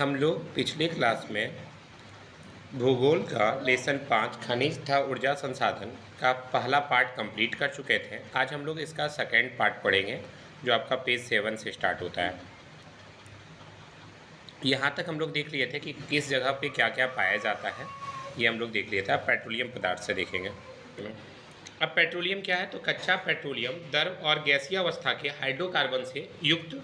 हम लोग पिछले क्लास में भूगोल का लेसन 5 खनिज तथा ऊर्जा संसाधन का पहला पार्ट कंप्लीट कर चुके थे। आज हम लोग इसका सेकंड पार्ट पढ़ेंगे जो आपका पेज 7 से स्टार्ट होता है। यहाँ तक हम लोग देख लिए थे कि किस जगह पे क्या क्या पाया जाता है, ये हम लोग देख लिए थे। अब पेट्रोलियम पदार्थ से देखेंगे। अब पेट्रोलियम क्या है, तो कच्चा पेट्रोलियम द्रव और गैसीय अवस्था के हाइड्रोकार्बन से युक्त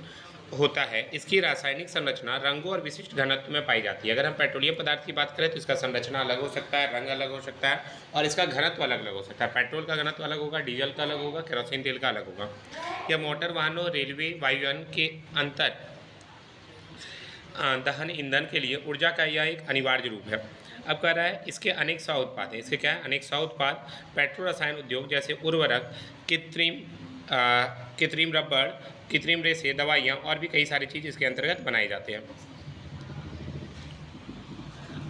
होता है। इसकी रासायनिक संरचना रंगों और विशिष्ट घनत्व में पाई जाती है। अगर हम पेट्रोलियम पदार्थ की बात करें तो इसका संरचना अलग हो सकता है, रंग अलग हो सकता है और इसका घनत्व अलग अलग हो सकता है। पेट्रोल का घनत्व अलग होगा, डीजल का अलग होगा, केरोसिन तेल का अलग होगा। यह मोटर वाहनों, रेलवे, वायुयान के अंतर दहन ईंधन के लिए ऊर्जा का यह एक अनिवार्य रूप है। अब कह रहा है इसके अनेक सौ उत्पाद हैं। इसके क्या है, अनेक सौ उत्पाद पेट्रो रसायन उद्योग जैसे उर्वरक, कृत्रिम रबड़, कृत्रिम रेशे, दवाइयाँ और भी कई सारी चीज़ इसके अंतर्गत बनाए जाते हैं।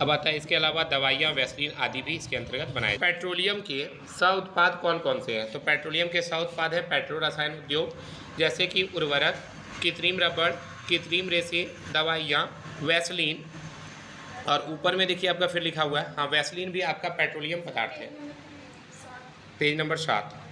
अब आता है इसके अलावा दवाइयाँ, वैसलीन आदि भी इसके अंतर्गत बनाए। पेट्रोलियम के सौ उत्पाद कौन कौन से हैं, तो पेट्रोलियम के सौ उत्पाद है पेट्रो रसायन उद्योग जैसे कि उर्वरक, कृत्रिम रबड़, कृत्रिम रेशे, दवाइयाँ, वैसलीन और ऊपर में देखिए आपका फिर लिखा हुआ है, हाँ वैसलीन भी आपका पेट्रोलियम पदार्थ है। पेज नंबर 7,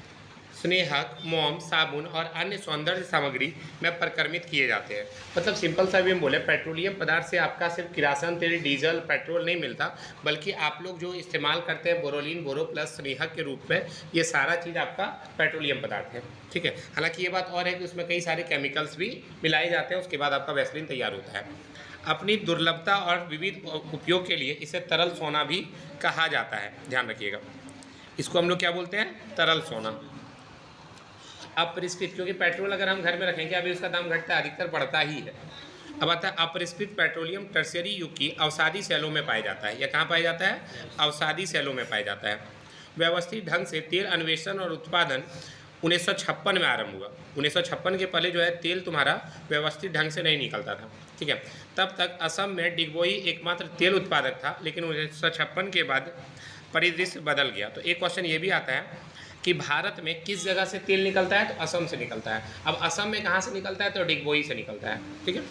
स्नेहक, मोम, साबुन और अन्य सौंदर्य सामग्री में परिक्रमित किए जाते हैं। मतलब सिंपल सा भी हम बोले, पेट्रोलियम पदार्थ से आपका सिर्फ किरासन तेल, डीजल, पेट्रोल नहीं मिलता, बल्कि आप लोग जो इस्तेमाल करते हैं बोरोलीन, बोरो प्लस, स्नेहक के रूप में, ये सारा चीज़ आपका पेट्रोलियम पदार्थ है। ठीक है, हालांकि ये बात और है कि उसमें कई सारे केमिकल्स भी मिलाए जाते हैं, उसके बाद आपका वैसलीन तैयार होता है। अपनी दुर्लभता और विविध उपयोग के लिए इसे तरल सोना भी कहा जाता है, ध्यान रखिएगा। इसको हम लोग क्या बोलते हैं, तरल सोना। अपरिष्कृत, क्योंकि पेट्रोल अगर हम घर में रखेंगे अभी उसका दाम घटता है, अधिकतर बढ़ता ही है। अब आता है अपरिष्कृत पेट्रोलियम टर्शियरी युग की अवसादी सेलों में पाया जाता है। यह कहाँ पाया जाता है, अवसादी सेलों में पाया जाता है। व्यवस्थित ढंग से तेल अन्वेषण और उत्पादन 1956 में आरंभ हुआ। 1956 के पहले जो है तेल तुम्हारा व्यवस्थित ढंग से नहीं निकलता था। ठीक है, तब तक असम में डिगबोई एकमात्र तेल उत्पादक था, लेकिन 1956 के बाद परिदृश्य बदल गया। तो एक क्वेश्चन ये भी आता है कि भारत में किस जगह से तेल निकलता है, तो असम से निकलता है। अब असम में कहाँ से निकलता है, तो डिगबोई से निकलता है। ठीक है,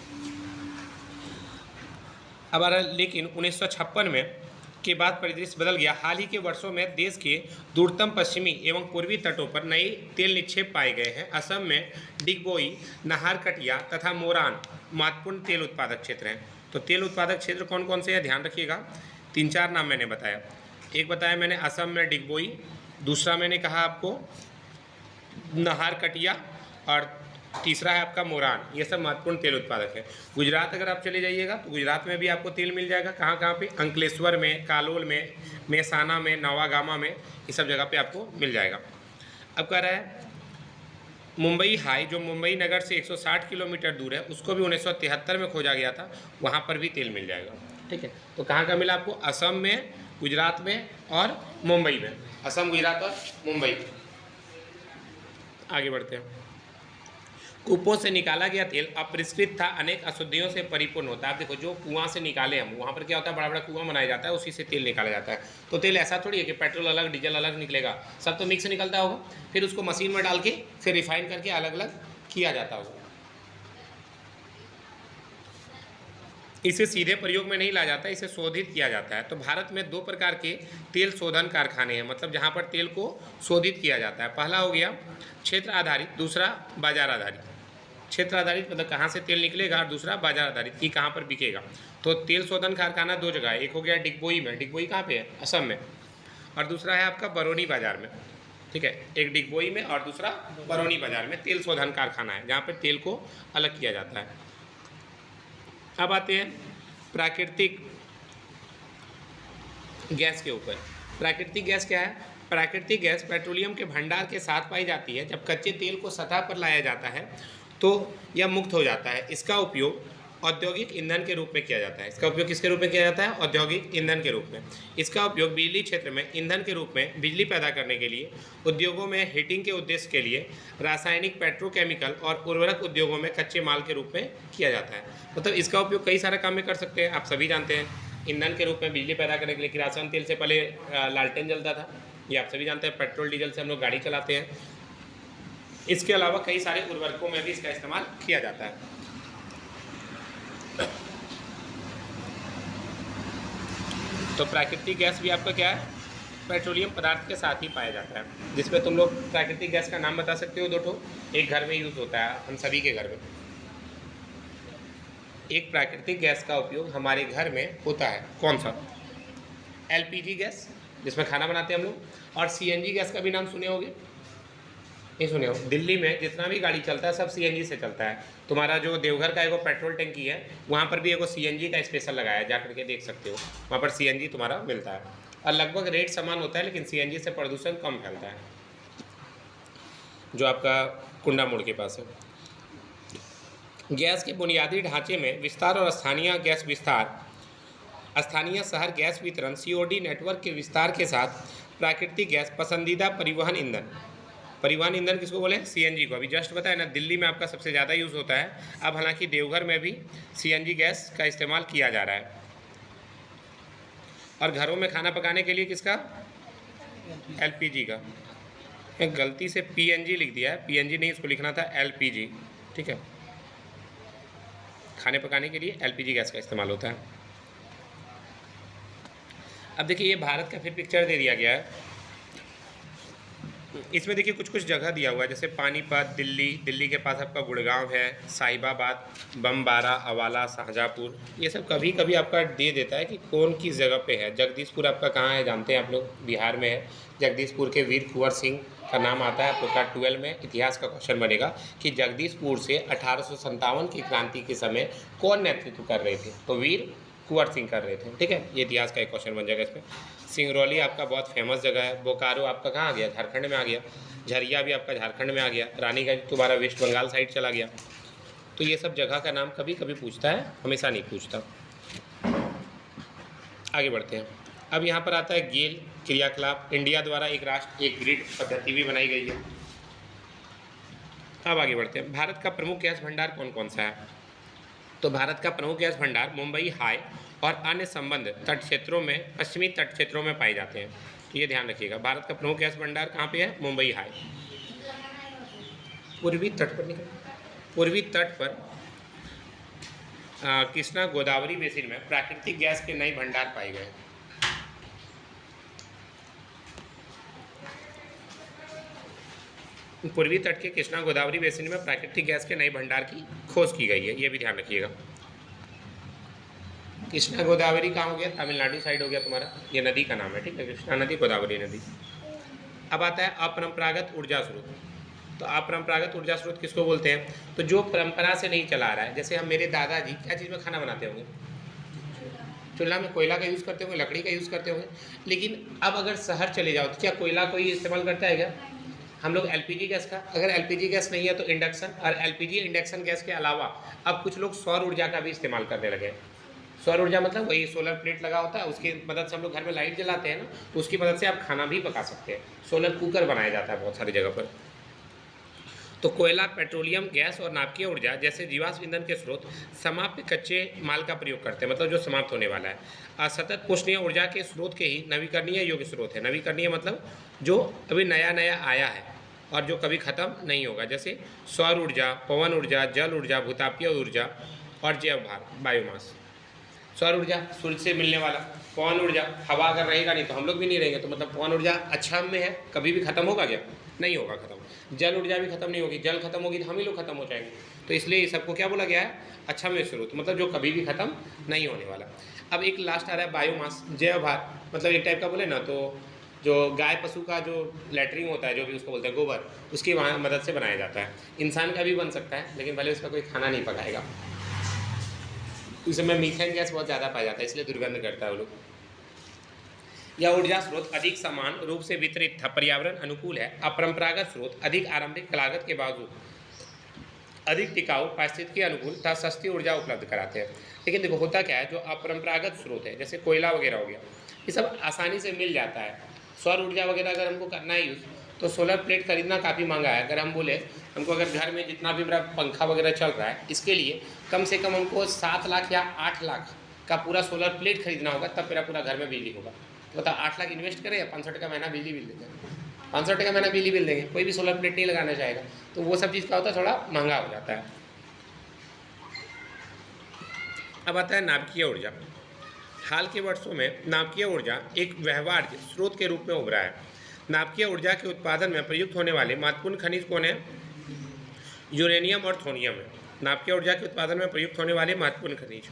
अब लेकिन 1956 में के बाद परिदृश्य बदल गया। हाल ही के वर्षों में देश के दूरतम पश्चिमी एवं पूर्वी तटों पर नए तेल निक्षेप पाए गए हैं। असम में डिगबोई, नाहरकटिया तथा मोरान महत्वपूर्ण तेल उत्पादक क्षेत्र हैं। तो तेल उत्पादक क्षेत्र कौन कौन से हैं, ध्यान रखिएगा। 3-4 नाम मैंने बताया। एक बताया मैंने असम में डिगबोई, दूसरा मैंने कहा आपको नाहरकटिया और तीसरा है आपका मोरान। ये सब महत्वपूर्ण तेल उत्पादक है। गुजरात अगर आप चले जाइएगा तो गुजरात में भी आपको तेल मिल जाएगा। कहाँ कहाँ पे, अंकलेश्वर में, कालोल में, मेहसाना में, नवागामा में, ये सब जगह पे आपको मिल जाएगा। अब कह रहा है मुंबई हाई, जो मुंबई नगर से 160 किलोमीटर दूर है, उसको भी 1973 में खोजा गया था, वहाँ पर भी तेल मिल जाएगा। ठीक है, तो कहाँ का मिला आपको, असम में, गुजरात में और मुंबई में। असम, गुजरात और मुंबई। आगे बढ़ते हैं। कूपों से निकाला गया तेल अपरिष्कृत था, अनेक अशुद्धियों से परिपूर्ण होता है। आप देखो, जो कुआं से निकाले हम, वहाँ पर क्या होता है, बड़ा बड़ा कुआं बनाया जाता है, उसी से तेल निकाला जाता है। तो तेल ऐसा थोड़ी है कि पेट्रोल अलग डीजल अलग निकलेगा, सब तो मिक्स निकलता होगा, फिर उसको मशीन में डाल के फिर रिफाइन करके अलग अलग किया जाता होगा। इसे सीधे प्रयोग में नहीं लाया जाता, इसे शोधित किया जाता है। तो भारत में 2 प्रकार के तेल शोधन कारखाने हैं, मतलब जहाँ पर तेल को शोधित किया जाता है। पहला हो गया क्षेत्र आधारित, दूसरा बाजार आधारित। क्षेत्र आधारित मतलब कहाँ से तेल निकलेगा, और दूसरा बाजार आधारित कि कहाँ पर बिकेगा। तो तेल शोधन कारखाना 2 जगह है, एक हो गया डिगबोई में, डिगबोई कहाँ पे है, असम में, और दूसरा है आपका बरौनी बाजार में। ठीक है, एक डिगबोई में और दूसरा बरौनी बाजार में तेल शोधन कारखाना है, जहाँ पर तेल को अलग किया जाता है। अब आते हैं प्राकृतिक गैस के ऊपर। प्राकृतिक गैस क्या है, प्राकृतिक गैस पेट्रोलियम के भंडार के साथ पाई जाती है। जब कच्चे तेल को सतह पर लाया जाता है तो यह मुक्त हो जाता है। इसका उपयोग औद्योगिक ईंधन के रूप में किया जाता है। इसका उपयोग किसके रूप में किया जाता है, औद्योगिक ईंधन के रूप में। इसका उपयोग बिजली क्षेत्र में ईंधन के रूप में बिजली पैदा करने के लिए, उद्योगों में हीटिंग के उद्देश्य के लिए, रासायनिक, पेट्रोकेमिकल और उर्वरक उद्योगों में कच्चे माल के रूप में किया जाता है। मतलब इसका उपयोग कई सारे काम में कर सकते हैं। आप सभी जानते हैं, ईंधन के रूप में बिजली पैदा करने के लिए किरासन तेल से पहले लालटेन जलता था, ये आप सभी जानते हैं। पेट्रोल डीजल से हम लोग गाड़ी चलाते हैं। इसके अलावा कई सारे उर्वरकों में भी इसका इस्तेमाल किया जाता है। तो प्राकृतिक गैस भी आपका क्या है, पेट्रोलियम पदार्थ के साथ ही पाया जाता है, जिसमें तुम लोग प्राकृतिक गैस का नाम बता सकते हो दो ठो, एक घर में यूज़ होता है हम सभी के घर में। एक प्राकृतिक गैस का उपयोग हमारे घर में होता है, कौन सा? एलपीजी गैस, जिसमें खाना बनाते हैं हम लोग, और सीएनजी गैस का भी नाम सुने होंगे, नहीं सुने हो? दिल्ली में जितना भी गाड़ी चलता है सब सीएनजी से चलता है। तुम्हारा जो देवघर का एगो पेट्रोल टंकी है वहाँ पर भी एगो सीएनजी का स्पेशल लगाया है, जा करके देख सकते हो, वहाँ पर सीएनजी तुम्हारा मिलता है और लगभग रेट समान होता है, लेकिन सीएनजी से प्रदूषण कम फैलता है, जो आपका कुंडा मोड़ के पास है। गैस के बुनियादी ढांचे में विस्तार और स्थानीय गैस विस्तार, स्थानीय शहर गैस वितरण सीओडी नेटवर्क के विस्तार के साथ प्राकृतिक गैस पसंदीदा परिवहन ईंधन। परिवहन ईंधन किसको बोले? सीएनजी को। अभी जस्ट बताया ना, दिल्ली में आपका सबसे ज़्यादा यूज़ होता है। अब हालांकि देवघर में भी सीएनजी गैस का इस्तेमाल किया जा रहा है। और घरों में खाना पकाने के लिए किसका? एलपीजी का। एक गलती से पीएनजी लिख दिया है, पीएनजी नहीं, इसको लिखना था एलपीजी, ठीक है। खाने पकाने के लिए एलपीजी गैस का इस्तेमाल होता है। अब देखिए ये भारत का फिर पिक्चर दे दिया गया है, इसमें देखिए कुछ कुछ जगह दिया हुआ है, जैसे पानीपत दिल्ली, दिल्ली के पास आपका गुड़गांव है, साहिबाबाद, बमबारा, अवाला, शाहजहाँपुर, ये सब कभी कभी आपका दे देता है कि कौन किस जगह पे है। जगदीशपुर आपका कहाँ है जानते हैं आप लोग? बिहार में है। जगदीशपुर के वीर कुंवर सिंह का नाम आता है। आपको क्लास 12 में इतिहास का क्वेश्चन बनेगा कि जगदीशपुर से 1857 की क्रांति के समय कौन नेतृत्व कर रहे थे? तो वीर कुंवर सिंह कर रहे थे, ठीक है। ये इतिहास का एक क्वेश्चन बन जाएगा इसमें। सिंगरौली आपका बहुत फेमस जगह है। बोकारो आपका कहाँ आ गया? झारखंड में आ गया। झरिया भी आपका झारखंड में आ गया। रानीगंज तुम्हारा वेस्ट बंगाल साइड चला गया। तो ये सब जगह का नाम कभी कभी पूछता है, हमेशा नहीं पूछता। आगे बढ़ते हैं। अब यहाँ पर आता है गेल क्रियाकलाप। इंडिया द्वारा एक राष्ट्र एक ग्रिड पद्धति भी बनाई गई है। अब आगे बढ़ते हैं। भारत का प्रमुख गैस भंडार कौन कौन सा है? तो भारत का प्रमुख गैस भंडार मुंबई हाई और अन्य संबंध तट क्षेत्रों में, पश्चिमी तट क्षेत्रों में पाए जाते हैं। तो ये ध्यान रखिएगा, भारत का प्रमुख गैस भंडार कहाँ पे है? मुंबई हाई। पूर्वी तट पर पूर्वी तट पर कृष्णा गोदावरी बेसिन में प्राकृतिक गैस के नए भंडार पाए गए। पूर्वी तट के कृष्णा गोदावरी बेसिन में प्राकृतिक गैस के नए भंडार की खोज की गई है, ये भी ध्यान रखिएगा। कृष्णा गोदावरी कहाँ हो गया? तमिलनाडु साइड हो गया तुम्हारा, ये नदी का नाम है, ठीक है, कृष्णा नदी, गोदावरी नदी। अब आता है अपरंपरागत ऊर्जा स्रोत। तो अपरंपरागत ऊर्जा स्रोत किसको बोलते हैं? तो जो परंपरा से नहीं चला रहा है। जैसे हम, मेरे दादाजी क्या चीज़ में खाना बनाते होंगे? चूल्हा में कोयला का यूज़ करते होंगे, लकड़ी का यूज़ करते होंगे। लेकिन अब अगर शहर चले जाओ तो क्या कोयला कोई इस्तेमाल करता है क्या? हम लोग एलपीजी गैस का, अगर एलपीजी गैस नहीं है तो इंडक्शन, और एलपीजी इंडक्शन गैस के अलावा अब कुछ लोग सौर ऊर्जा का भी इस्तेमाल करने लगे। सौर ऊर्जा मतलब वही सोलर प्लेट लगा होता है, उसकी मदद से हम लोग घर में लाइट जलाते हैं ना, तो उसकी मदद से आप खाना भी पका सकते हैं। सोलर कुकर बनाया जाता है बहुत सारी जगह पर। तो कोयला, पेट्रोलियम, गैस और नाभिकीय ऊर्जा जैसे जीवाश्म ईंधन के स्रोत समाप्त कच्चे माल का प्रयोग करते हैं, मतलब जो समाप्त होने वाला है। असतत पोषणीय ऊर्जा के स्रोत के ही नवीकरणीय योग्य स्रोत है। नवीकरणीय मतलब जो अभी नया नया आया है और जो कभी ख़त्म नहीं होगा, जैसे सौर ऊर्जा, पवन ऊर्जा, जल ऊर्जा, भूतापीय ऊर्जा और जैव भार, बायोमास। सौर ऊर्जा सूर्य से मिलने वाला, पवन ऊर्जा हवा अगर रहेगा नहीं तो हम लोग भी नहीं रहेंगे, तो मतलब पवन ऊर्जा अच्छा में है, कभी भी खत्म होगा क्या? नहीं होगा खत्म। जल ऊर्जा भी खत्म नहीं होगी, जल खत्म होगी तो हम ही लोग खत्म हो जाएंगे। तो इसलिए इस सबको क्या बोला गया है? अच्छा में स्रोत, मतलब जो कभी भी खत्म नहीं होने वाला। अब एक लास्ट आ रहा है बायोमास, जैव भार, मतलब एक टाइप का बोले ना तो जो गाय पशु का जो लैटरिन होता है, जो भी उसको बोलते हैं गोबर, उसकी मदद से बनाया जाता है। इंसान का भी बन सकता है, लेकिन भले उसका कोई खाना नहीं पकाएगा। उसमें मीथेन गैस बहुत ज़्यादा पाया जाता है, इसलिए दुर्गंध करता है वो लोग। यह ऊर्जा स्रोत अधिक समान रूप से वितरित था, पर्यावरण अनुकूल है। अपरंपरागत स्रोत अधिक आरंभिक लागत के बावजूद अधिक टिकाऊ, पारिस्थितिकी अनुकूल तथा सस्ती ऊर्जा उपलब्ध कराते हैं। लेकिन देखो होता क्या है, जो अपरंपरागत स्रोत है जैसे कोयला वगैरह हो गया, ये सब आसानी से मिल जाता है। सौर ऊर्जा वगैरह अगर हमको करना है यूज़, तो सोलर प्लेट खरीदना काफ़ी महंगा है। अगर हम बोले हमको अगर घर में जितना भी मेरा पंखा वगैरह चल रहा है, इसके लिए कम से कम हमको 7 लाख या 8 लाख का पूरा सोलर प्लेट खरीदना होगा, तब मेरा पूरा घर में बिजली होगा। तो बताओ 8 लाख इन्वेस्ट करें या 65 का महीना बिजली बिल देते हैं? 65 का महीना बिजली बिल देंगे, कोई भी सोलर प्लेट नहीं लगाना चाहेगा। तो वो सब चीज़ का होता है, थोड़ा महंगा हो जाता है। अब आता है नाभिकीय ऊर्जा। हाल के वर्षों में नाभिकीय ऊर्जा एक व्यवहार्य स्रोत के रूप में उभरा है। नाभिकीय ऊर्जा के उत्पादन में प्रयुक्त होने वाले महत्वपूर्ण खनिज कौन है? यूरेनियम और थोरियम है। नाभिकीय ऊर्जा के उत्पादन में प्रयुक्त होने वाले महत्वपूर्ण खनिज।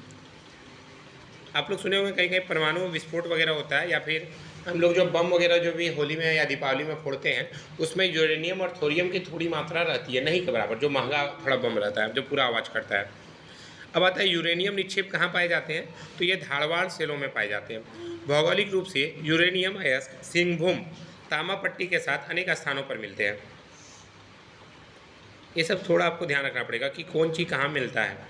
आप लोग सुने होंगे कहीं कहीं परमाणु विस्फोट वगैरह होता है, या फिर हम लोग जो बम वगैरह जो भी होली में या दीपावली में फोड़ते हैं उसमें यूरेनियम और थोरियम की थोड़ी मात्रा रहती है, नहीं के बराबर, जो महंगा थोड़ा बम रहता है जो पूरा आवाज़ करता है। अब आता है यूरेनियम निक्षेप कहाँ पाए जाते हैं? तो ये धारवाड़ सेलों में पाए जाते हैं। भौगोलिक रूप से यूरेनियम अयस्क सिंहभूम तामा पट्टी के साथ अनेक स्थानों पर मिलते हैं। ये सब थोड़ा आपको ध्यान रखना पड़ेगा कि कौन चीज़ कहाँ मिलता है।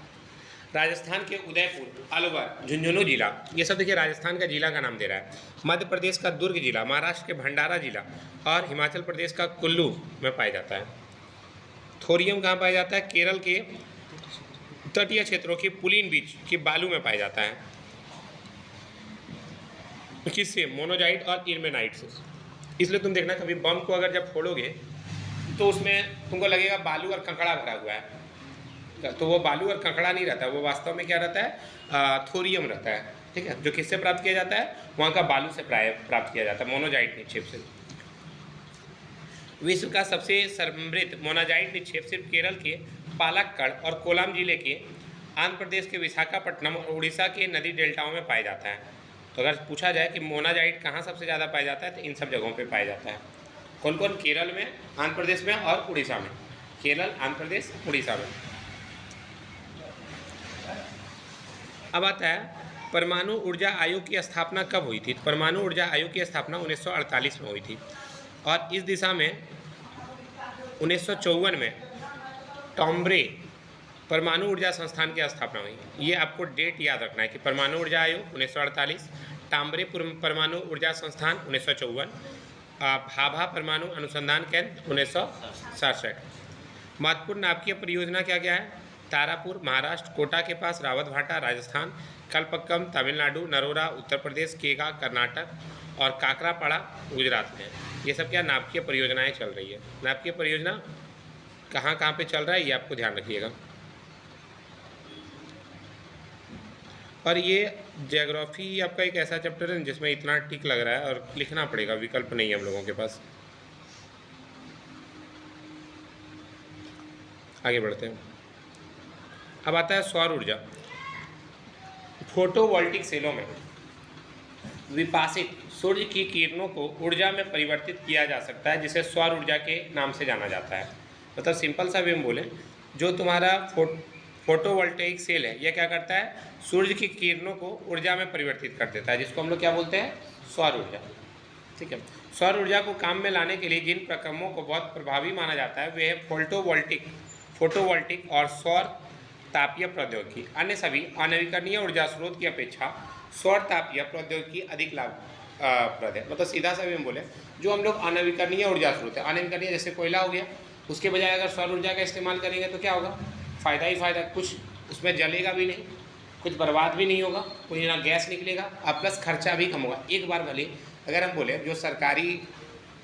राजस्थान के उदयपुर, अलवर, झुंझुनू जिला, ये सब देखिए राजस्थान का जिला का नाम दे रहा है। मध्य प्रदेश का दुर्ग जिला, महाराष्ट्र के भंडारा जिला और हिमाचल प्रदेश का कुल्लू में पाया जाता है। थोरियम कहाँ पाया जाता है? केरल के तटीय क्षेत्रों की पुलिन बीच की बालू में पाया जाता है। किससे? मोनोजाइट और इल्मेनाइट से। इसलिए तुम देखना कभी बम को अगर जब फोड़ोगे तो उसमें तुमको लगेगा बालू और कंकड़ा भरा हुआ है, तो वो बालू और कंकड़ा नहीं रहता, वो वास्तव में क्या रहता है? थोरियम रहता है। ठीक है, जो किससे प्राप्त किया जाता है? वहाँ का बालू से प्राप्त किया जाता है, मोनोजाइट निक्षेप से। विश्व का सबसे समृद्ध मोनाजाइट निक्षेप सिर्फ केरल के पालक्कड़ और कोलाम जिले के, आंध्र प्रदेश के विशाखापट्टनम और उड़ीसा के नदी डेल्टाओं में पाया जाता है। तो अगर पूछा जाए कि मोनाजाइट कहाँ सबसे ज़्यादा पाया जाता है, तो इन सब जगहों पे पाया जाता है। कौन कौन? केरल में, आंध्र प्रदेश में और उड़ीसा में। केरल, आंध्र प्रदेश, उड़ीसा में। अब आता है परमाणु ऊर्जा आयोग की स्थापना कब हुई थी? परमाणु ऊर्जा आयोग की स्थापना 1948 में हुई थी और इस दिशा में 1954 में टॉम्ब्रे परमाणु ऊर्जा संस्थान की स्थापना हुई। ये आपको डेट याद रखना है कि परमाणु ऊर्जा आयोग 1948, टॉम्ब्रे परमाणु ऊर्जा संस्थान 1954, भाभा परमाणु अनुसंधान केंद्र 1967। महत्वपूर्ण नाभिकीय परियोजना क्या क्या है? तारापुर महाराष्ट्र, कोटा के पास रावतभाटा राजस्थान, कलपक्कम तमिलनाडु, नरोरा उत्तर प्रदेश, केगा कर्नाटक और काकरापाड़ा गुजरात में। ये सब क्या नाभिकीय परियोजनाएं चल रही है। नाभिकीय परियोजना कहाँ कहाँ पे चल रहा है ये आपको ध्यान रखिएगा। और ये ज्योग्राफी आपका एक ऐसा चैप्टर है जिसमें इतना टिक लग रहा है और लिखना पड़ेगा, विकल्प नहीं है हम लोगों के पास। आगे बढ़ते हैं। अब आता है सौर ऊर्जा। फोटोवोल्टिक सेलों में विपासित सूर्य की किरणों को ऊर्जा में परिवर्तित किया जा सकता है, जिसे सौर ऊर्जा के नाम से जाना जाता है। मतलब सिंपल सा वे हम बोले, जो तुम्हारा फोटोवोल्टेइक सेल है यह क्या करता है? सूर्य की किरणों को ऊर्जा में परिवर्तित कर देता है, जिसको हम लोग क्या बोलते हैं? सौर ऊर्जा। ठीक है, सौर ऊर्जा को काम में लाने के लिए जिन प्रक्रमों को बहुत प्रभावी माना जाता है वे है फोटोवोल्टिक और सौर तापीय प्रौद्योगिकी। अन्य सभी अनवीकरणीय ऊर्जा स्रोत की अपेक्षा सौर तापीय प्रौद्योगिकी अधिक लाभप्रद है। मतलब सीधा सा भी हम बोले, जो हम लोग अनवीकरणीय ऊर्जा स्रोत है, अनवीकरणीय जैसे कोयला हो गया, उसके बजाय अगर सौर ऊर्जा का इस्तेमाल करेंगे तो क्या होगा? फ़ायदा ही फ़ायदा, कुछ उसमें जलेगा भी नहीं, कुछ बर्बाद भी नहीं होगा, कोई ना गैस निकलेगा, और प्लस खर्चा भी कम होगा। एक बार भले अगर हम बोले जो सरकारी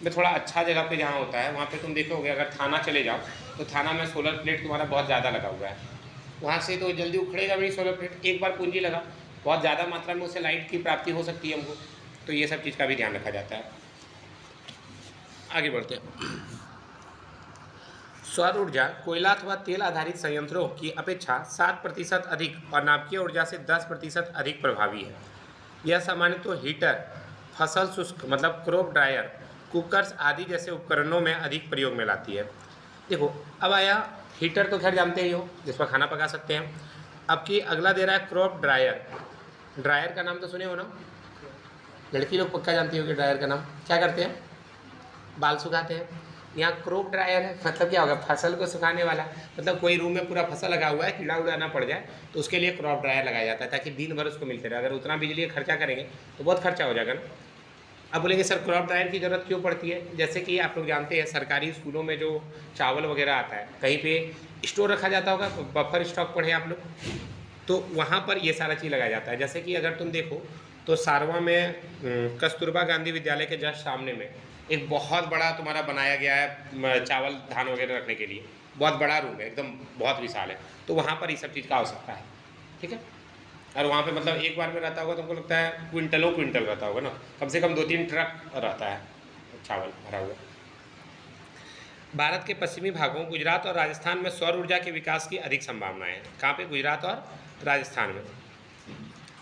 में थोड़ा अच्छा जगह पे जहाँ होता है वहाँ पे तुम देखोगे, अगर थाना चले जाओ तो थाना में सोलर प्लेट तुम्हारा बहुत ज़्यादा लगा हुआ है, वहाँ से तो जल्दी उखड़ेगा भी नहीं सोलर प्लेट। एक बार पूंजी लगा, बहुत ज़्यादा मात्रा में उससे लाइट की प्राप्ति हो सकती है हमको, तो ये सब चीज़ का भी ध्यान रखा जाता है। आगे बढ़ते हैं। सौर ऊर्जा कोयला अथवा तेल आधारित संयंत्रों की अपेक्षा 7% अधिक और नाभिकीय ऊर्जा से 10% अधिक प्रभावी है। यह सामान्यतः तो हीटर, फसल शुष्क मतलब क्रॉप ड्रायर, कुकर्स आदि जैसे उपकरणों में अधिक प्रयोग में लाती है। देखो अब आया हीटर, तो खैर जानते ही हो जिस पर खाना पका सकते हैं। अब की अगला दे रहा है क्रॉप ड्रायर। ड्रायर का नाम तो सुने हो ना, लड़की लोग पक्का जानती होगी ड्रायर का नाम। क्या करते हैं? बाल सुखाते हैं। यहाँ क्रॉप ड्रायर है, मतलब क्या होगा? फसल को सुखाने वाला। मतलब कोई रूम में पूरा फसल लगा हुआ है, कीड़ा उड़ा ना पड़ जाए, तो उसके लिए क्रॉप ड्रायर लगाया जाता है ताकि दिन भर उसको मिलते रहे। अगर उतना बिजली का खर्चा करेंगे तो बहुत खर्चा हो जाएगा ना। अब बोलेंगे सर क्रॉप ड्रायर की ज़रूरत क्यों पड़ती है? जैसे कि आप लोग जानते हैं सरकारी स्कूलों में जो चावल वगैरह आता है कहीं पे स्टोर रखा जाता होगा, बफर स्टॉक पढ़े आप लोग, तो वहाँ पर ये सारा चीज़ लगाया जाता है। जैसे कि अगर तुम देखो तो सारवा में कस्तूरबा गांधी विद्यालय के जस्ट सामने में एक बहुत बड़ा तुम्हारा बनाया गया है चावल धान वगैरह रखने के लिए, बहुत बड़ा रूम है, एकदम बहुत विशाल है, तो वहाँ पर ये सब चीज़ का आवश्यकता है। ठीक है, और वहाँ पे मतलब एक बार में रहता होगा तो हमको लगता है क्विंटलों क्विंटल रहता होगा ना, कम से कम 2-3 ट्रक रहता है चावल भरा हुआ। भारत के पश्चिमी भागों गुजरात और राजस्थान में सौर ऊर्जा के विकास की अधिक संभावनाएं हैं। कहाँ पे? गुजरात और राजस्थान में,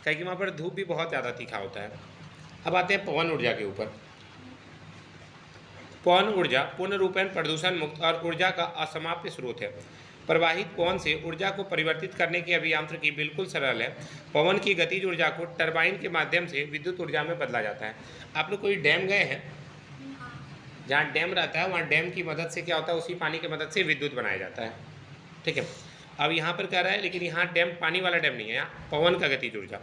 क्योंकि वहाँ पर धूप भी बहुत ज़्यादा तीखा होता है। अब आते हैं पवन ऊर्जा के ऊपर। पवन ऊर्जा पूर्ण रूपेण प्रदूषण मुक्त और ऊर्जा का असमाप्य स्रोत है। प्रवाहित पवन से ऊर्जा को परिवर्तित करने की अभियांत्रिकी बिल्कुल सरल है। पवन की गतिज ऊर्जा को टरबाइन के माध्यम से विद्युत ऊर्जा में बदला जाता है। आप लोग कोई डैम गए हैं? जहाँ डैम रहता है वहाँ डैम की मदद से क्या होता है, उसी पानी की मदद से विद्युत बनाया जाता है। ठीक है, अब यहाँ पर कह रहा है लेकिन यहाँ डैम पानी वाला डैम नहीं है, यहाँ पवन का गतिज ऊर्जा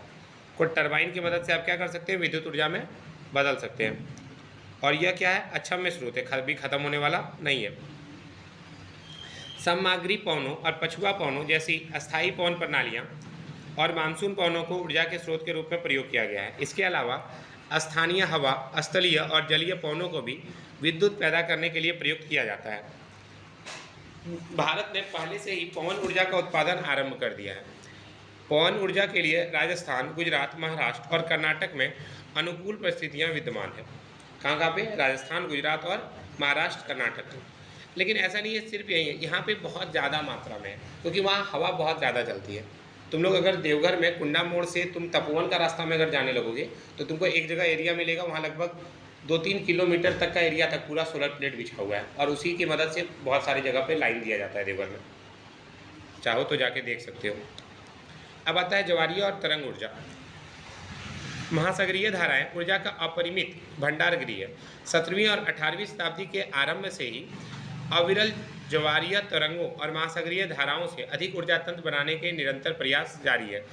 को टरबाइन की मदद से आप क्या कर सकते हैं, विद्युत ऊर्जा में बदल सकते हैं। और यह क्या है, अक्षम्य स्रोत है, कभी खत्म होने वाला नहीं है। सममागरी पवनों और पछुआ पवनों जैसी अस्थायी पवन प्रणालियाँ और मानसून पवनों को ऊर्जा के स्रोत के रूप में प्रयोग किया गया है। इसके अलावा स्थानीय हवा, स्थलीय और जलीय पवनों को भी विद्युत पैदा करने के लिए प्रयुक्त किया जाता है। भारत ने पहले से ही पवन ऊर्जा का उत्पादन आरंभ कर दिया है। पवन ऊर्जा के लिए राजस्थान, गुजरात, महाराष्ट्र और कर्नाटक में अनुकूल परिस्थितियां विद्यमान है। कहाँ कहाँ पे? राजस्थान, गुजरात और महाराष्ट्र, कर्नाटक। लेकिन ऐसा नहीं है सिर्फ यही है, यहाँ पे बहुत ज़्यादा मात्रा में है, क्योंकि वहाँ हवा बहुत ज़्यादा चलती है। तुम लोग अगर देवघर में कुंडा मोड़ से तुम तपोवन का रास्ता में अगर जाने लगोगे तो तुमको एक जगह एरिया मिलेगा, वहाँ लगभग 2-3 किलोमीटर तक का एरिया तक पूरा सोलर प्लेट बिछा हुआ है, और उसी की मदद से बहुत सारी जगह पे लाइन दिया जाता है देवघर में, चाहो तो जाके देख सकते हो। अब आता है ज्वारीय और तरंग ऊर्जा। महासागरीय धाराएं ऊर्जा का अपरिमित भंडार गृह है। 17वीं और 18वीं शताब्दी के आरंभ से ही अविरल ज्वारीय तरंगों और महासागरीय धाराओं से अधिक ऊर्जा तंत्र बनाने के निरंतर प्रयास जारी है।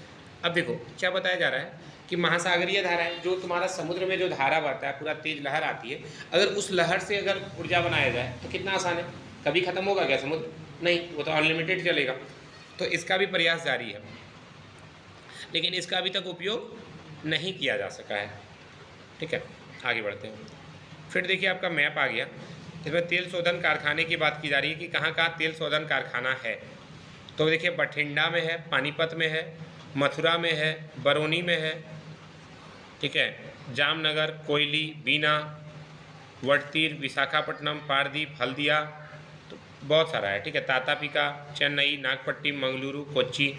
अब देखो क्या बताया जा रहा है कि महासागरीय धाराएं, जो तुम्हारा समुद्र में जो धारा बहता है, पूरा तेज लहर आती है, अगर उस लहर से अगर ऊर्जा बनाया जाए तो कितना आसान है। कभी खत्म होगा क्या समुद्र? नहीं, वो तो अनलिमिटेड चलेगा। तो इसका भी प्रयास जारी है, लेकिन इसका अभी तक उपयोग नहीं किया जा सका है। ठीक है, आगे बढ़ते हैं। फिर देखिए आपका मैप आ गया, इसमें तेल शोधन कारखाने की बात की जा रही है कि कहाँ कहाँ तेल शोधन कारखाना है। तो देखिए बठिंडा में है, पानीपत में है, मथुरा में है, बरौनी में है, ठीक है, जामनगर, कोयली, बीना, वडतीर, विशाखापट्टनम, पारदीप, हल्दिया, तो बहुत सारा है। ठीक है, तातापिका, चेन्नई, नागपट्टी, मंगलुरु, कोच्चि,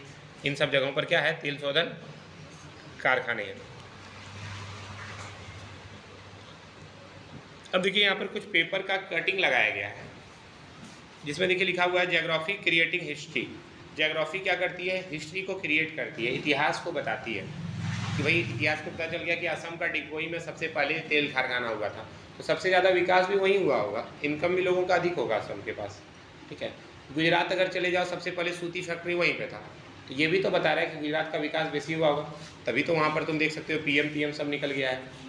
इन सब जगहों पर क्या है, तेल शोधन कारखाने हैं। अब देखिए यहाँ पर कुछ पेपर का कटिंग लगाया गया है, जिसमें देखिए लिखा हुआ है ज्योग्राफी क्रिएटिंग हिस्ट्री। ज्योग्राफी क्या करती है, हिस्ट्री को क्रिएट करती है, इतिहास को बताती है कि भाई इतिहास को पता चल गया कि असम का डिगबोई में सबसे पहले तेल कारखाना हुआ था, तो सबसे ज़्यादा विकास भी वहीं हुआ होगा, इनकम भी लोगों का अधिक होगा असम के पास। ठीक है, गुजरात अगर चले जाओ, सबसे पहले सूती फैक्ट्री वहीं पे था, तो ये भी तो बता रहा है कि गुजरात का विकास बेसी हुआ होगा, तभी तो वहाँ पर तुम देख सकते हो पीएम पीएम सब निकल गया है।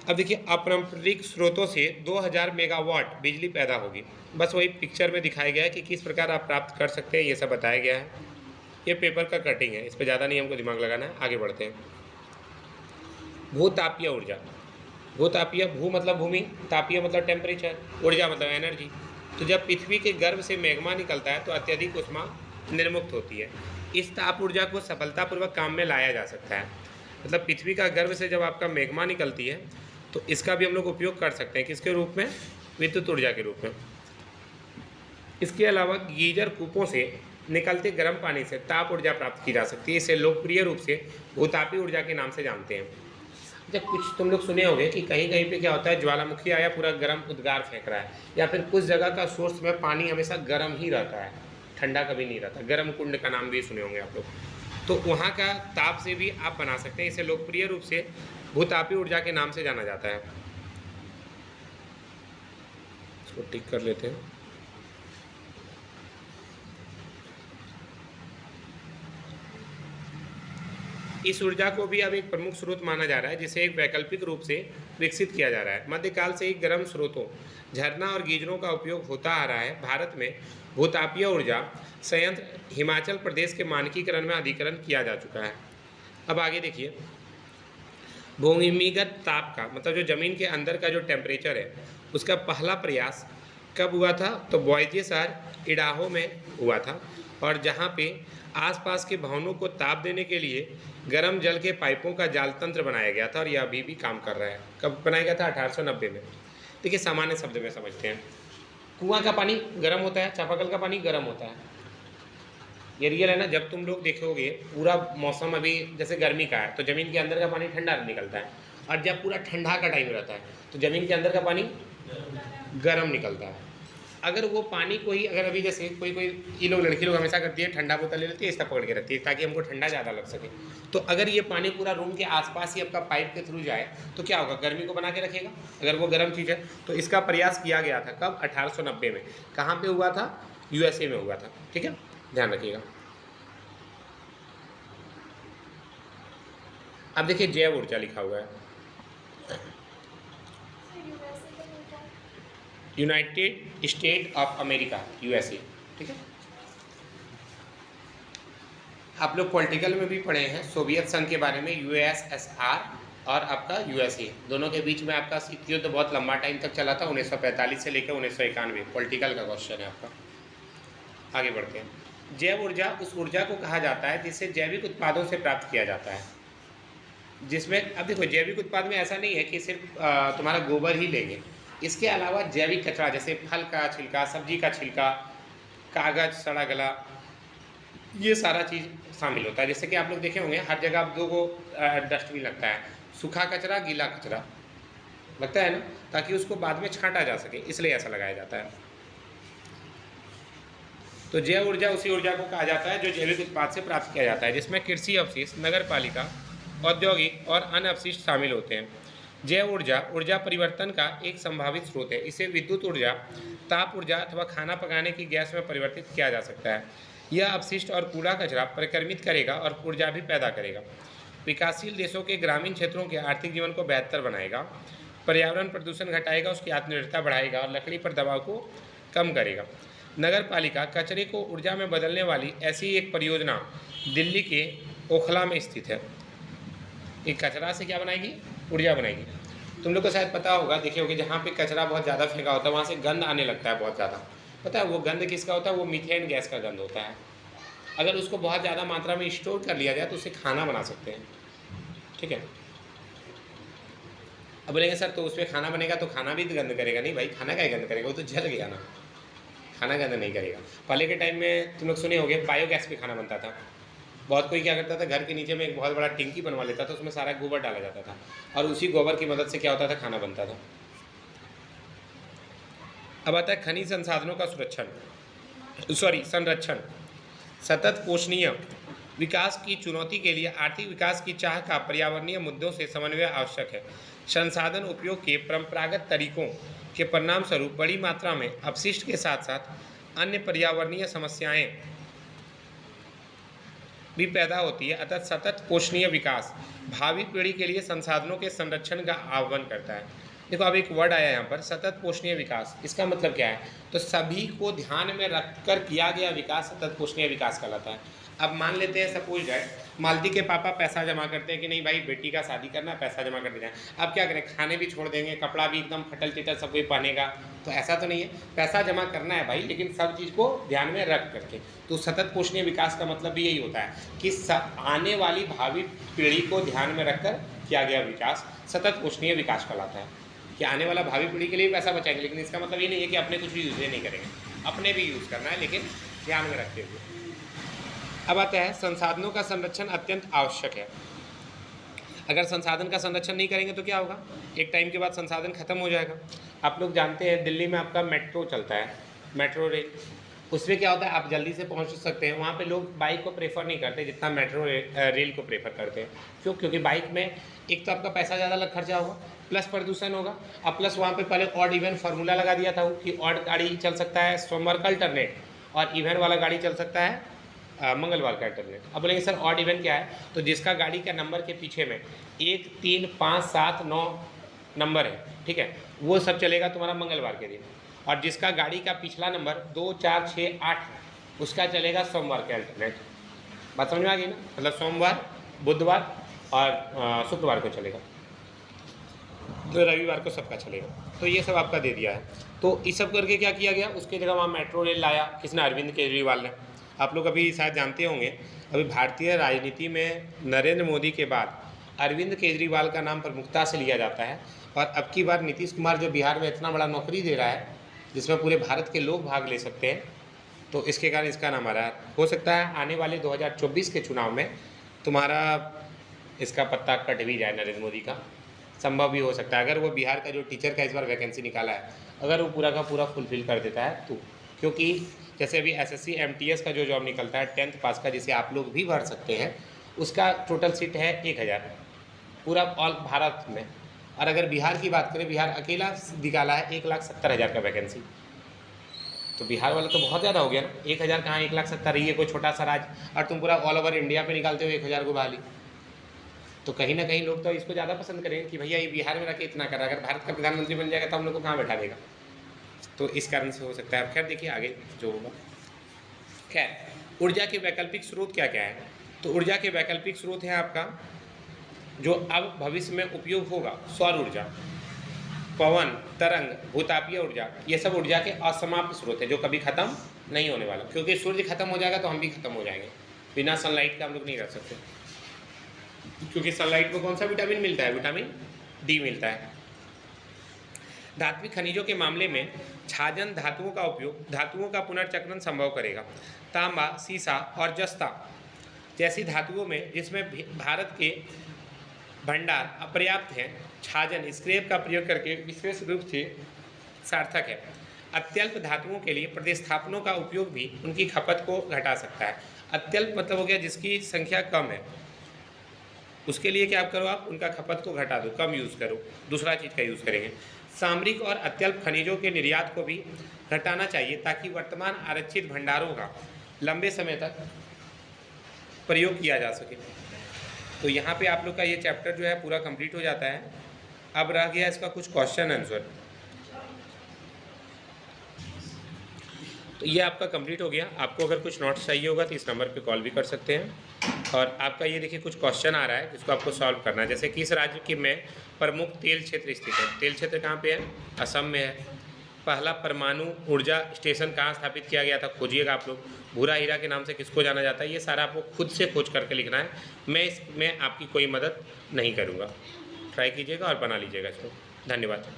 अब देखिए अपारंपरिक स्रोतों से 2000 मेगावाट बिजली पैदा होगी। बस वही पिक्चर में दिखाया गया है कि किस प्रकार आप प्राप्त कर सकते हैं, ये सब बताया गया है। ये पेपर का कटिंग है, इस पर ज़्यादा नहीं हमको दिमाग लगाना है। आगे बढ़ते हैं। भूतापीय ऊर्जा। भूतापीय, भू मतलब भूमि, तापीय मतलब टेम्परेचर, ऊर्जा मतलब एनर्जी। तो जब पृथ्वी के गर्भ से मैग्मा निकलता है तो अत्यधिक ऊष्मा निर्मुक्त होती है। इस ताप ऊर्जा को सफलतापूर्वक काम में लाया जा सकता है। मतलब पृथ्वी का गर्भ से जब आपका मैग्मा निकलती है तो इसका भी हम लोग उपयोग कर सकते हैं, किसके रूप में, विद्युत ऊर्जा के रूप में। इसके अलावा गीजर कूपों से निकलते गर्म पानी से ताप ऊर्जा प्राप्त की जा सकती है। इसे लोकप्रिय रूप से भूतापीय ऊर्जा के नाम से जानते हैं। जब कुछ तुम लोग सुने होंगे कि कहीं कहीं पे क्या होता है, ज्वालामुखी आया पूरा गर्म उद्गार फेंक रहा है, या फिर कुछ जगह का सोर्स में पानी हमेशा गर्म ही रहता है, ठंडा कभी नहीं रहता। गर्म कुंड का नाम भी सुने होंगे आप लोग, तो वहाँ का ताप से भी आप बना सकते हैं। इसे लोकप्रिय रूप से भूतापीय ऊर्जा के नाम से जाना जाता है। इसको टिक कर लेते हैं। इस ऊर्जा को भी अब एक प्रमुख स्रोत माना जा रहा है, जिसे एक वैकल्पिक रूप से विकसित किया जा रहा है। मध्यकाल से ही गर्म स्रोतों, झरना और गीजरों का उपयोग होता आ रहा है। भारत में भूतापीय ऊर्जा संयंत्र हिमाचल प्रदेश के मानकीकरण में अधिकरण किया जा चुका है। अब आगे देखिए, भूमिगत ताप का मतलब जो जमीन के अंदर का जो टेम्परेचर है, उसका पहला प्रयास कब हुआ था, तो बॉयजे शहर इडाहो में हुआ था। और जहाँ पे आसपास के भवनों को ताप देने के लिए गर्म जल के पाइपों का जाल तंत्र बनाया गया था और यह अभी भी काम कर रहा है। कब बनाया गया था? 1890 में। देखिए सामान्य शब्द में समझते हैं। कुआं का पानी गर्म होता है, चापाकल का पानी गर्म होता है, ये रियल है ना। जब तुम लोग देखोगे पूरा मौसम अभी जैसे गर्मी का है तो ज़मीन के अंदर का पानी ठंडा निकलता है, और जब पूरा ठंडा का टाइम रहता है तो ज़मीन के अंदर का पानी गर्म निकलता है। अगर वो पानी को ही अगर अभी जैसे कोई ये लोग लड़की लोग हमेशा करती है, ठंडा बोतल ले लेती है, इसका पकड़ के रखती है ताकि हमको ठंडा ज़्यादा लग सके। तो अगर ये पानी पूरा रूम के आसपास ही आपका पाइप के थ्रू जाए तो क्या होगा? गर्मी को बना के रखेगा, अगर वो गर्म चीज़ है। तो इसका प्रयास किया गया था कब? 1890 में। कहाँ पर हुआ था? USA में हुआ था। ठीक है, ध्यान रखिएगा। अब देखिए जैव ऊर्जा लिखा हुआ है, United state of America, USA। ठीक है, आप लोग पॉलिटिकल में भी पढ़े हैं सोवियत संघ के बारे में, USSR और आपका USA, दोनों के बीच में आपका शीत युद्ध बहुत लंबा टाइम तक चला था, 1945 से लेकर 1991। पॉलिटिकल का क्वेश्चन है आपका। आगे बढ़ते हैं। जैव ऊर्जा उस ऊर्जा को कहा जाता है जिसे जैविक उत्पादों से प्राप्त किया जाता है, जिसमें अब देखो जैविक उत्पाद में ऐसा नहीं है कि सिर्फ तुम्हारा गोबर ही लेंगे, इसके अलावा जैविक कचरा जैसे फल का छिलका, सब्जी का छिलका, कागज, सड़ा गला, ये सारा चीज़ शामिल होता है। जैसे कि आप लोग देखे होंगे हर जगह आप 2 डस्टबिन लगता है, सूखा कचरा, गीला कचरा लगता है ना, ताकि उसको बाद में छांटा जा सके, इसलिए ऐसा लगाया जाता है। तो जैव ऊर्जा उसी ऊर्जा को कहा जाता है जो जैविक उत्पाद से प्राप्त किया जाता है, जिसमें कृषि अवशिष्ट, नगर पालिका, औद्योगिक और अन्य अपशिष्ट शामिल होते हैं। जैव ऊर्जा ऊर्जा परिवर्तन का एक संभावित स्रोत है। इसे विद्युत ऊर्जा, ताप ऊर्जा अथवा खाना पकाने की गैस में परिवर्तित किया जा सकता है। यह अपशिष्ट और कूड़ा कचरा परिक्रमित करेगा और ऊर्जा भी पैदा करेगा। विकासशील देशों के ग्रामीण क्षेत्रों के आर्थिक जीवन को बेहतर बनाएगा, पर्यावरण प्रदूषण घटाएगा, उसकी आत्मनिर्भरता बढ़ाएगा और लकड़ी पर दबाव को कम करेगा। नगर पालिका कचरे को ऊर्जा में बदलने वाली ऐसी एक परियोजना दिल्ली के ओखला में स्थित है। एक कचरा से क्या बनाएगी? ऊर्जा बनाएगी। तुम लोग को शायद पता होगा, देखे होगे जहाँ पे कचरा बहुत ज़्यादा फेंका होता है वहाँ से गंध आने लगता है बहुत ज़्यादा। पता है वो गंध किसका होता है? वो मीथेन गैस का गंध होता है। अगर उसको बहुत ज़्यादा मात्रा में स्टोर कर लिया जाए तो उससे खाना बना सकते हैं। ठीक है, अब बोलेंगे सर तो उसमें खाना बनेगा तो खाना भी गंद करेगा? नहीं भाई, खाना क्या गंद करेगा? वो तो जल गया ना, खाना गंद नहीं करेगा। पहले के टाइम में तुम लोग सुने होंगे बायोगैस पे खाना बनता था। बहुत कोई क्या करता था, घर के नीचे में एक बहुत बड़ा टिंकी बनवा लेता था, उसमें सारा गोबर डाला जाता था और उसी गोबर की मदद से क्या होता था? खाना बनता था। अब आता है खनिज संसाधनों का संरक्षण। सतत पोषणीय विकास की चुनौती के लिए आर्थिक विकास की चाह का पर्यावरणीय मुद्दों से समन्वय आवश्यक है। संसाधन उपयोग के परंपरागत तरीकों के परिणाम स्वरूप बड़ी मात्रा में अपशिष्ट के साथ साथ अन्य पर्यावरणीय समस्याएं भी पैदा होती है। अतः सतत पोषणीय विकास भावी पीढ़ी के लिए संसाधनों के संरक्षण का आह्वान करता है। देखो अब एक वर्ड आया यहाँ पर, सतत पोषणीय विकास। इसका मतलब क्या है? तो सभी को ध्यान में रखकर किया गया विकास सतत पोषणीय विकास कहलाता है। अब मान लेते हैं सपोज दैट मालती के पापा पैसा जमा करते हैं कि नहीं भाई बेटी का शादी करना है, पैसा जमा कर देना है। अब क्या करें? खाने भी छोड़ देंगे, कपड़ा भी एकदम फटल चिटल सब कोई पहनेगा? तो ऐसा तो नहीं है, पैसा जमा करना है भाई, लेकिन सब चीज़ को ध्यान में रख करके। तो सतत पोषणीय विकास का मतलब भी यही होता है कि आने वाली भावी पीढ़ी को ध्यान में रखकर किया गया विकास सतत पोषणीय विकास कहलाता है। कि आने वाला भावी पीढ़ी के लिए पैसा बचाएंगे, लेकिन इसका मतलब ये नहीं है कि अपने कुछ भी यूज़ नहीं करेंगे, अपने भी यूज़ करना है लेकिन ध्यान में रखते हुए। अब आता है संसाधनों का संरक्षण अत्यंत आवश्यक है। अगर संसाधन का संरक्षण नहीं करेंगे तो क्या होगा? एक टाइम के बाद संसाधन खत्म हो जाएगा। आप लोग जानते हैं दिल्ली में आपका मेट्रो चलता है, मेट्रो रेल, उसमें क्या होता है आप जल्दी से पहुंच सकते हैं। वहाँ पे लोग बाइक को प्रेफर नहीं करते जितना मेट्रो रेल को प्रेफर करते हैं। क्यों? क्योंकि बाइक में एक तो आपका पैसा ज़्यादा खर्चा होगा, प्लस प्रदूषण होगा, और प्लस वहाँ पे पहले ऑड इवन फार्मूला लगा दिया था कि ऑड गाड़ी चल सकता है सोमवार का अल्टरनेट और इवन वाला गाड़ी चल सकता है मंगलवार का अल्टरनेट। अब बोलेंगे सर ऑड इवन क्या है? तो जिसका गाड़ी का नंबर के पीछे में 1, 3, 5, 7, 9 नंबर है, ठीक है, वो सब चलेगा तुम्हारा मंगलवार के दिन। और जिसका गाड़ी का पिछला नंबर 2, 4, 6, 8 उसका चलेगा सोमवार के अल्टरनेट। बात समझ में आ गई ना? मतलब सोमवार, बुधवार और शुक्रवार को चलेगा, तो रविवार को सबका चलेगा। तो ये सब आपका दे दिया है। तो इस सब करके क्या किया गया? उसके जगह वहाँ मेट्रो रेल लाया किसने? अरविंद केजरीवाल ने। आप लोग अभी शायद जानते होंगे, अभी भारतीय राजनीति में नरेंद्र मोदी के बाद अरविंद केजरीवाल का नाम प्रमुखता से लिया जाता है। और अब की बार नीतीश कुमार जो बिहार में इतना बड़ा नौकरी दे रहा है जिसमें पूरे भारत के लोग भाग ले सकते हैं, तो इसके कारण इसका नाम आ रहा है। हो सकता है आने वाले 2024 के चुनाव में तुम्हारा इसका पत्ता कट भी जाए नरेंद्र मोदी का, संभव भी हो सकता है। अगर वो बिहार का जो टीचर का इस बार वैकेंसी निकाला है, अगर वो पूरा का पूरा फुलफिल कर देता है तो, क्योंकि जैसे अभी SSC MTS का जो जॉब निकलता है 10th पास का, जिसे आप लोग भी भर सकते हैं, उसका टोटल सीट है 1000 पूरा ऑल भारत में। और अगर बिहार की बात करें, बिहार अकेला निकाला है 1,70,000 का वैकेंसी, तो बिहार वाला तो बहुत ज़्यादा हो गया ना। 1000 कहाँ 1,70,000 ही है कोई छोटा सा राज्य, और तुम पूरा ऑल ओवर इंडिया पे निकालते हो 1000 को बहाली। तो कहीं ना कहीं लोग तो इसको ज़्यादा पसंद करेंगे कि भैया ये बिहार में रखे इतना कर रहा है, अगर भारत का प्रधानमंत्री बन जाएगा तो हम लोग को कहाँ बैठा देगा। तो इस कारण से हो सकता है। खैर देखिए आगे जो होगा। खैर ऊर्जा के वैकल्पिक स्रोत क्या क्या है, तो ऊर्जा के वैकल्पिक स्रोत है आपका जो अब भविष्य में उपयोग होगा, सौर ऊर्जा, पवन, तरंग, भूतापीय ऊर्जा, ये सब ऊर्जा के असमाप्त स्रोत है जो कभी खत्म नहीं होने वाला, क्योंकि सूर्य खत्म हो जाएगा तो हम भी खत्म हो जाएंगे। बिना सनलाइट का हम लोग नहीं रह सकते, क्योंकि सनलाइट को कौन सा विटामिन मिलता है, विटामिन डी मिलता है। धात्विक खनिजों के मामले में छाजन धातुओं का उपयोग धातुओं का पुनर्चक्रण संभव करेगा। तांबा, सीसा और जस्ता जैसी धातुओं में जिसमें भारत के भंडार अपर्याप्त हैं, छाजन स्क्रैप का प्रयोग करके विशेष रूप से सार्थक है। अत्यल्प धातुओं के लिए प्रतिस्थापनों का उपयोग भी उनकी खपत को घटा सकता है। अत्यल्प मतलब हो गया जिसकी संख्या कम है, उसके लिए क्या करो आप, उनका खपत को घटा दो, कम यूज़ करो, दूसरा चीज़ का यूज़ करेंगे। सामरिक और अत्यल्प खनिजों के निर्यात को भी घटाना चाहिए ताकि वर्तमान आरक्षित भंडारों का लंबे समय तक प्रयोग किया जा सके। तो यहाँ पे आप लोग का ये चैप्टर जो है पूरा कंप्लीट हो जाता है। अब रह गया इसका कुछ क्वेश्चन आंसर, तो ये आपका कंप्लीट हो गया। आपको अगर कुछ नोट्स चाहिए होगा तो इस नंबर पे कॉल भी कर सकते हैं। और आपका ये देखिए कुछ क्वेश्चन आ रहा है जिसको आपको सॉल्व करना है। जैसे किस राज्य के में प्रमुख तेल क्षेत्र स्थित है, तेल क्षेत्र कहाँ पे है, असम में है। पहला परमाणु ऊर्जा स्टेशन कहाँ स्थापित किया गया था, खोजिएगा आप लोग। भूरा हीरा के नाम से किसको जाना जाता है, ये सारा आपको खुद से खोज करके लिखना है। मैं इसमें आपकी कोई मदद नहीं करूँगा, ट्राई कीजिएगा और बना लीजिएगा इसको। धन्यवाद।